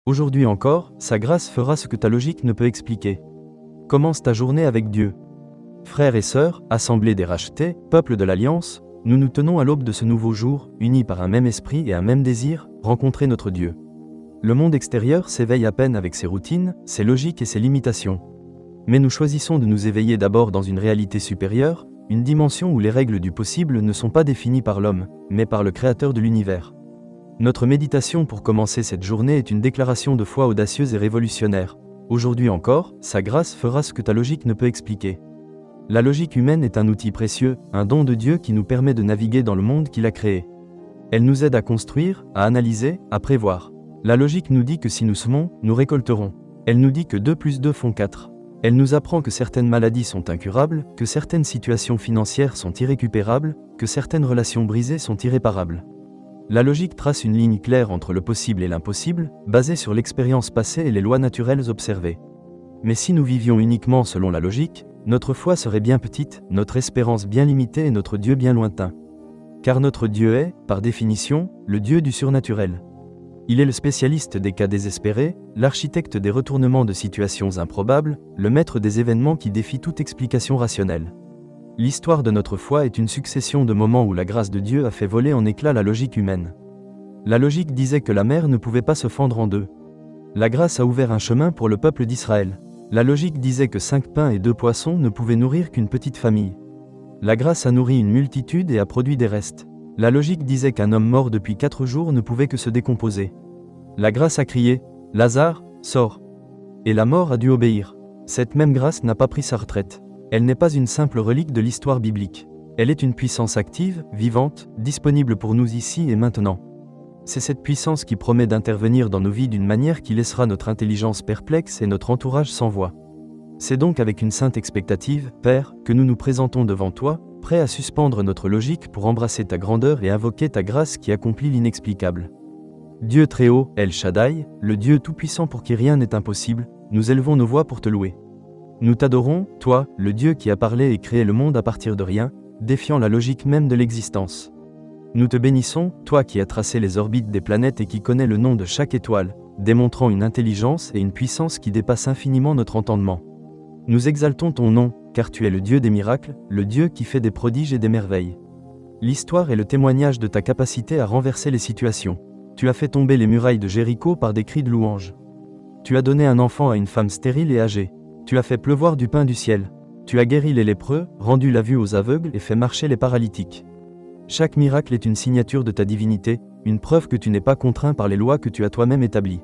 Aujourd'hui encore, sa grâce fera ce que ta logique ne peut expliquer. Commence ta journée avec Dieu. Frères et sœurs, assemblée des rachetés, peuple de l'Alliance, nous nous tenons à l'aube de ce nouveau jour, unis par un même esprit et un même désir, rencontrer notre Dieu. Le monde extérieur s'éveille à peine avec ses routines, ses logiques et ses limitations. Mais nous choisissons de nous éveiller d'abord dans une réalité supérieure, une dimension où les règles du possible ne sont pas définies par l'homme, mais par le Créateur de l'univers. Notre méditation pour commencer cette journée est une déclaration de foi audacieuse et révolutionnaire. Aujourd'hui encore, sa grâce fera ce que ta logique ne peut expliquer. La logique humaine est un outil précieux, un don de Dieu qui nous permet de naviguer dans le monde qu'il a créé. Elle nous aide à construire, à analyser, à prévoir. La logique nous dit que si nous semons, nous récolterons. Elle nous dit que 2 plus 2 font 4. Elle nous apprend que certaines maladies sont incurables, que certaines situations financières sont irrécupérables, que certaines relations brisées sont irréparables. La logique trace une ligne claire entre le possible et l'impossible, basée sur l'expérience passée et les lois naturelles observées. Mais si nous vivions uniquement selon la logique, notre foi serait bien petite, notre espérance bien limitée et notre Dieu bien lointain. Car notre Dieu est, par définition, le Dieu du surnaturel. Il est le spécialiste des cas désespérés, l'architecte des retournements de situations improbables, le maître des événements qui défient toute explication rationnelle. L'histoire de notre foi est une succession de moments où la grâce de Dieu a fait voler en éclats la logique humaine. La logique disait que la mer ne pouvait pas se fendre en deux. La grâce a ouvert un chemin pour le peuple d'Israël. La logique disait que 5 pains et 2 poissons ne pouvaient nourrir qu'une petite famille. La grâce a nourri une multitude et a produit des restes. La logique disait qu'un homme mort depuis 4 jours ne pouvait que se décomposer. La grâce a crié « Lazare, sors !» Et la mort a dû obéir. Cette même grâce n'a pas pris sa retraite. Elle n'est pas une simple relique de l'histoire biblique. Elle est une puissance active, vivante, disponible pour nous ici et maintenant. C'est cette puissance qui promet d'intervenir dans nos vies d'une manière qui laissera notre intelligence perplexe et notre entourage sans voix. C'est donc avec une sainte expectative, Père, que nous nous présentons devant toi, prêts à suspendre notre logique pour embrasser ta grandeur et invoquer ta grâce qui accomplit l'inexplicable. Dieu très haut, El Shaddai, le Dieu tout-puissant pour qui rien n'est impossible, nous élevons nos voix pour te louer. Nous t'adorons, toi, le Dieu qui a parlé et créé le monde à partir de rien, défiant la logique même de l'existence. Nous te bénissons, toi qui as tracé les orbites des planètes et qui connais le nom de chaque étoile, démontrant une intelligence et une puissance qui dépassent infiniment notre entendement. Nous exaltons ton nom, car tu es le Dieu des miracles, le Dieu qui fait des prodiges et des merveilles. L'histoire est le témoignage de ta capacité à renverser les situations. Tu as fait tomber les murailles de Jéricho par des cris de louange. Tu as donné un enfant à une femme stérile et âgée. Tu as fait pleuvoir du pain du ciel. Tu as guéri les lépreux, rendu la vue aux aveugles et fait marcher les paralytiques. Chaque miracle est une signature de ta divinité, une preuve que tu n'es pas contraint par les lois que tu as toi-même établies.